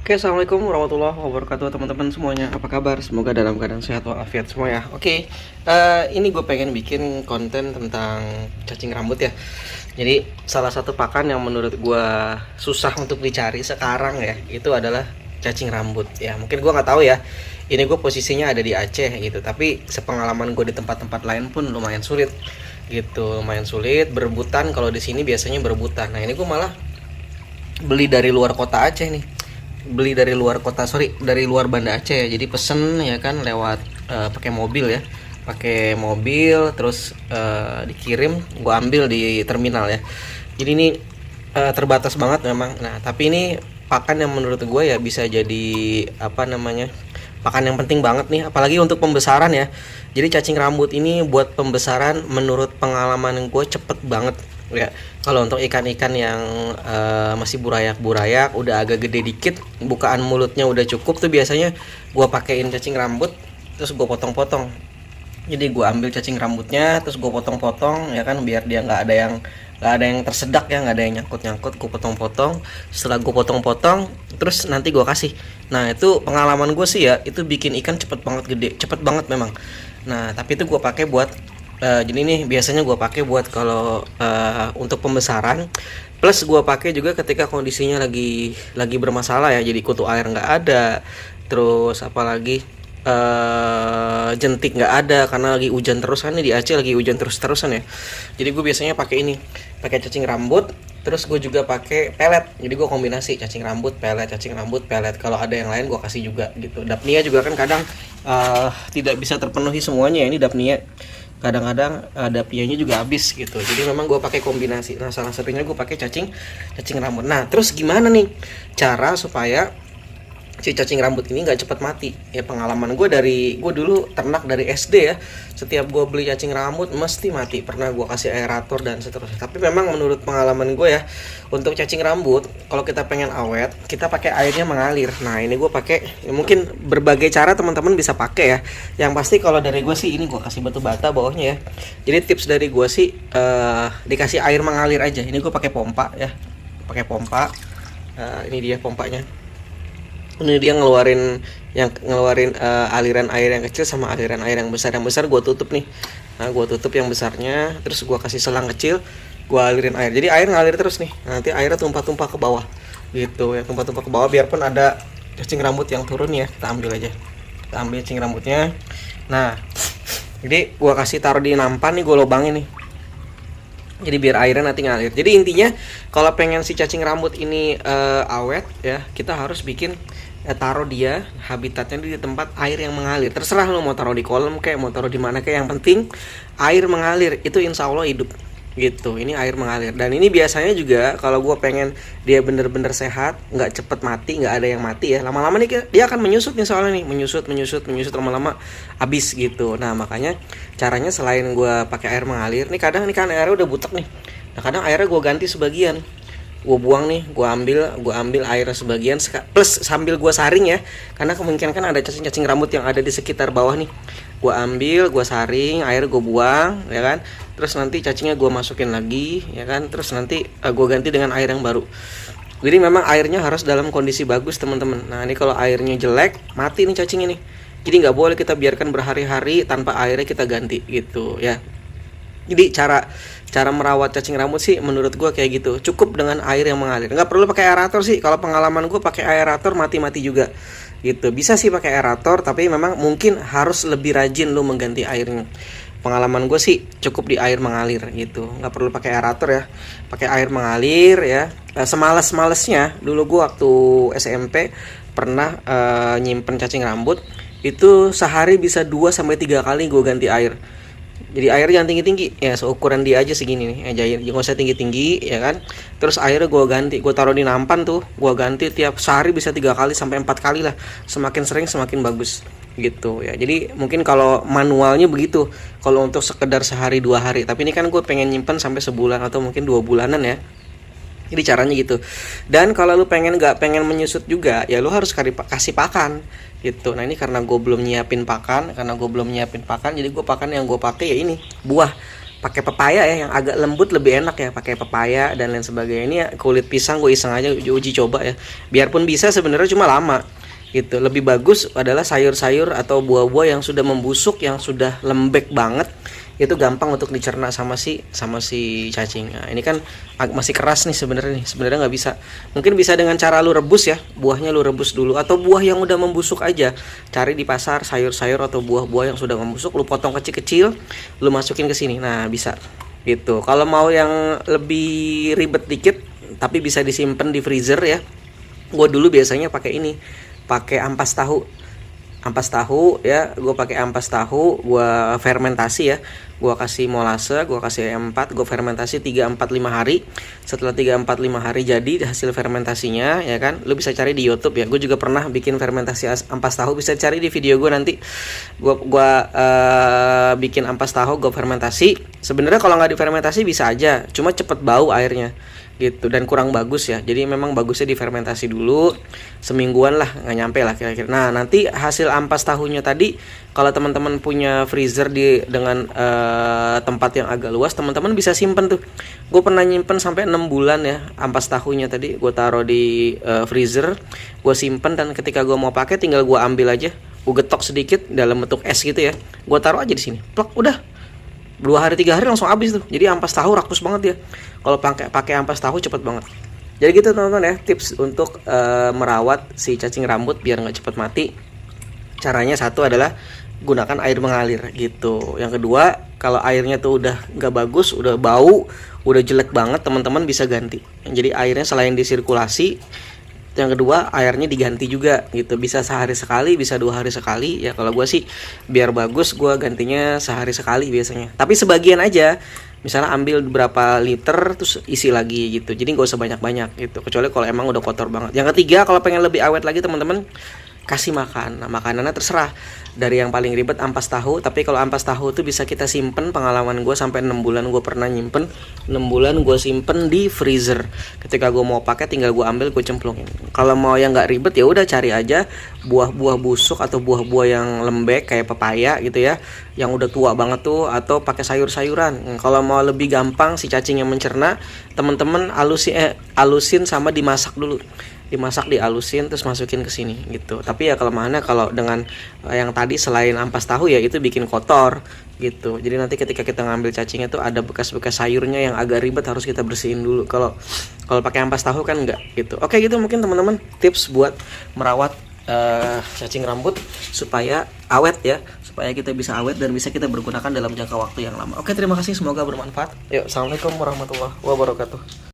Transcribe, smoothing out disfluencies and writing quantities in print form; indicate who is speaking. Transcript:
Speaker 1: Oke, assalamualaikum warahmatullahi wabarakatuh teman-teman semuanya. Apa kabar? Semoga dalam keadaan sehat walafiat semua ya. Oke, ini gue pengen bikin konten tentang cacing rambut ya. Jadi salah satu pakan yang menurut gue susah untuk dicari sekarang ya, itu adalah cacing rambut. Ya mungkin gue nggak tahu ya. Ini gue posisinya ada di Aceh gitu, tapi sepengalaman gue di tempat-tempat lain pun lumayan sulit gitu, lumayan sulit berebutan. Kalau di sini biasanya berebutan. Nah ini gue malah beli dari luar kota Aceh nih, dari luar Banda Aceh ya. Jadi pesen ya kan lewat pakai mobil ya, pakai mobil terus dikirim, gua ambil di terminal ya. Jadi ini terbatas banget memang. Nah tapi ini pakan yang menurut gue ya bisa jadi apa namanya, pakan yang penting banget nih, apalagi untuk pembesaran ya. Jadi cacing rambut ini buat pembesaran menurut pengalaman gue cepet banget ya. Kalau untuk ikan-ikan yang masih burayak-burayak, udah agak gede dikit, bukaan mulutnya udah cukup tuh biasanya gue pakein cacing rambut, terus gue potong-potong. Jadi gue ambil cacing rambutnya, terus gue potong-potong ya kan, biar dia nggak ada yang tersedak ya, nggak ada yang nyangkut-nyangkut. Gue potong-potong. Setelah gue potong-potong, terus nanti gue kasih. Nah itu pengalaman gue sih ya, itu bikin ikan cepet banget gede, cepet banget memang. Nah tapi itu gue pakai buat jadi nih biasanya gue pakai buat kalau untuk pembesaran, plus gue pakai juga ketika kondisinya lagi bermasalah ya. Jadi kutu air nggak ada, terus apalagi jentik nggak ada karena lagi hujan terus kan, di Aceh lagi hujan terus-terusan ya. Jadi gue biasanya pakai ini, pakai cacing rambut, terus gue juga pakai pelet. Jadi gue kombinasi cacing rambut pelet, cacing rambut pelet. Kalau ada yang lain gue kasih juga gitu. Dapnia juga kan kadang tidak bisa terpenuhi semuanya ya, ini dapnia kadang-kadang dapnianya juga habis gitu. Jadi memang gue pakai kombinasi. Nah salah satunya gue pakai cacing rambut. Nah terus gimana nih cara supaya si cacing rambut ini nggak cepat mati ya? Pengalaman gue gue dulu ternak dari SD ya, setiap gue beli cacing rambut mesti mati, pernah gue kasih aerator dan seterusnya. Tapi memang menurut pengalaman gue ya, untuk cacing rambut kalau kita pengen awet, kita pakai airnya mengalir. Nah ini gue pakai ya, mungkin berbagai cara teman-teman bisa pakai ya. Yang pasti kalau dari gue sih, ini gue kasih batu bata bawahnya ya. Jadi tips dari gue sih dikasih air mengalir aja. Ini gue pakai pompa ya, pakai pompa. Ini dia pompanya. Ini dia ngeluarin aliran air yang kecil sama aliran air yang besar. Yang besar gue tutup nih. Nah gue tutup yang besarnya, terus gue kasih selang kecil, gue alirin air. Jadi air ngalir terus nih, nanti airnya tumpah-tumpah ke bawah gitu ya, tumpah-tumpah ke bawah. Biarpun ada cacing rambut yang turun ya, kita ambil aja, kita ambil cacing rambutnya. Nah jadi gue kasih taruh di nampan nih, gue lubangin nih, jadi biar airnya nanti ngalir. Jadi intinya kalau pengen si cacing rambut ini awet ya, kita harus bikin taruh dia habitatnya di tempat air yang mengalir. Terserah lo mau taruh di kolam kayak mau taruh di mana kayak, yang penting air mengalir. Itu insya Allah hidup gitu. Ini air mengalir. Dan ini biasanya juga kalau gue pengen dia bener-bener sehat, nggak cepet mati, nggak ada yang mati ya, lama-lama nih dia akan menyusut nih, soalnya nih menyusut lama-lama habis gitu. Nah makanya caranya selain gue pakai air mengalir nih, kadang nih kan airnya udah butek nih, nah kadang airnya gue ganti sebagian, gue buang nih, gue ambil air sebagian, plus sambil gue saring ya, karena kemungkinan kan ada cacing-cacing rambut yang ada di sekitar bawah nih. Gue ambil, gue saring, air gue buang ya kan, terus nanti cacingnya gue masukin lagi ya kan, terus nanti gue ganti dengan air yang baru. Jadi memang airnya harus dalam kondisi bagus teman-teman. Nah ini kalau airnya jelek, mati nih cacingnya nih. Jadi nggak boleh kita biarkan berhari-hari tanpa airnya kita ganti gitu ya. Jadi cara merawat cacing rambut sih menurut gue kayak gitu, cukup dengan air yang mengalir, nggak perlu pakai aerator sih. Kalau pengalaman gue pakai aerator mati-mati juga gitu. Bisa sih pakai aerator, tapi memang mungkin harus lebih rajin lu mengganti airnya. Pengalaman gue sih cukup di air mengalir gitu, nggak perlu pakai aerator ya, pakai air mengalir ya. Semales-malesnya dulu gue waktu SMP pernah nyimpen cacing rambut itu sehari bisa 2 sampai 3 kali gue ganti air. Jadi air jangan tinggi-tinggi ya, seukuran dia aja segini nih aja, jangan usah tinggi-tinggi ya kan. Terus airnya gue ganti, gue taruh di nampan tuh, gue ganti tiap sehari bisa 3 kali sampai 4 kali lah, semakin sering semakin bagus gitu ya. Jadi mungkin kalau manualnya begitu, kalau untuk sekedar sehari 2 hari, tapi ini kan gue pengen nyimpen sampai sebulan atau mungkin 2 bulanan ya. Jadi caranya gitu. Dan kalau lu nggak pengen menyusut juga ya, lu harus kasih pakan gitu. Nah ini karena gue belum nyiapin pakan, jadi gue pakan yang gue pakai ya ini buah pakai pepaya ya, yang agak lembut lebih enak ya, pakai pepaya dan lain sebagainya. Ini ya, kulit pisang gue iseng aja uji coba ya, biarpun bisa sebenarnya cuma lama gitu. Lebih bagus adalah sayur-sayur atau buah-buah yang sudah membusuk, yang sudah lembek banget, itu gampang untuk dicerna sama si cacing. Nah, ini kan masih keras nih sebenarnya nggak bisa. Mungkin bisa dengan cara lu rebus ya, buahnya lu rebus dulu, atau buah yang udah membusuk aja cari di pasar, sayur-sayur atau buah-buah yang sudah membusuk lu potong kecil-kecil, lu masukin ke sini. Nah, bisa gitu. Kalau mau yang lebih ribet dikit tapi bisa disimpan di freezer ya, gue dulu biasanya pakai ini, pakai ampas tahu ya. Gue pakai ampas tahu, gue fermentasi ya, gue kasih molase, gue kasih E4, gue fermentasi 3-4-5 hari. Setelah 3-4-5 hari jadi hasil fermentasinya ya kan, lu bisa cari di YouTube ya. Gue juga pernah bikin fermentasi ampas tahu, bisa cari di video gue nanti. Gue bikin ampas tahu, gue fermentasi. Sebenarnya kalau nggak difermentasi bisa aja, cuma cepet bau airnya gitu dan kurang bagus ya. Jadi memang bagusnya difermentasi dulu semingguan lah, nggak nyampe lah kira-kira. Nah, nanti hasil ampas tahunya tadi, kalau teman-teman punya freezer dengan tempat yang agak luas, teman-teman bisa simpen tuh. Gue pernah nyimpen sampai 6 bulan ya ampas tahunya tadi. Gue taruh di freezer, gue simpen, dan ketika gue mau pakai tinggal gue ambil aja, gue getok sedikit dalam bentuk es gitu ya, gue taruh aja di sini, plak, udah 2 hari 3 hari langsung habis tuh. Jadi ampas tahu rakus banget ya. Kalau pakai ampas tahu cepet banget. Jadi gitu teman-teman ya, tips untuk merawat si cacing rambut biar nggak cepet mati. Caranya satu adalah gunakan air mengalir gitu. Yang kedua, kalau airnya tuh udah nggak bagus, udah bau, udah jelek banget, teman-teman bisa ganti. Jadi airnya selain disirkulasi, yang kedua airnya diganti juga gitu, bisa sehari sekali, bisa 2 hari sekali ya. Kalau gue sih biar bagus gue gantinya sehari sekali biasanya, tapi sebagian aja, misalnya ambil berapa liter terus isi lagi gitu, jadi gak usah banyak-banyak gitu, kecuali kalau emang udah kotor banget. Yang ketiga, kalau pengen lebih awet lagi teman-teman, kasih makan. Nah, makanannya terserah, dari yang paling ribet ampas tahu, tapi kalau ampas tahu itu bisa kita simpen. Pengalaman gue sampai 6 bulan gue pernah nyimpen, 6 bulan gue simpen di freezer. Ketika gue mau pakai tinggal gue ambil, gue cemplungin. Kalau mau yang nggak ribet ya udah cari aja buah-buah busuk atau buah-buah yang lembek kayak pepaya gitu ya, yang udah tua banget tuh, atau pakai sayur-sayuran. Kalau mau lebih gampang si cacing yang mencerna, teman-teman alusin sama dimasak dulu, dimasak, dialusin, terus masukin ke sini gitu. Tapi ya kalau dengan yang tadi selain ampas tahu ya itu bikin kotor gitu. Jadi nanti ketika kita ngambil cacingnya tuh ada bekas-bekas sayurnya yang agak ribet, harus kita bersihin dulu. Kalau pakai ampas tahu kan enggak gitu. Oke, gitu mungkin teman-teman tips buat merawat cacing rambut supaya awet ya, supaya kita bisa awet dan bisa kita bergunakan dalam jangka waktu yang lama. Oke, terima kasih, semoga bermanfaat. Yuk, assalamualaikum warahmatullahi wabarakatuh.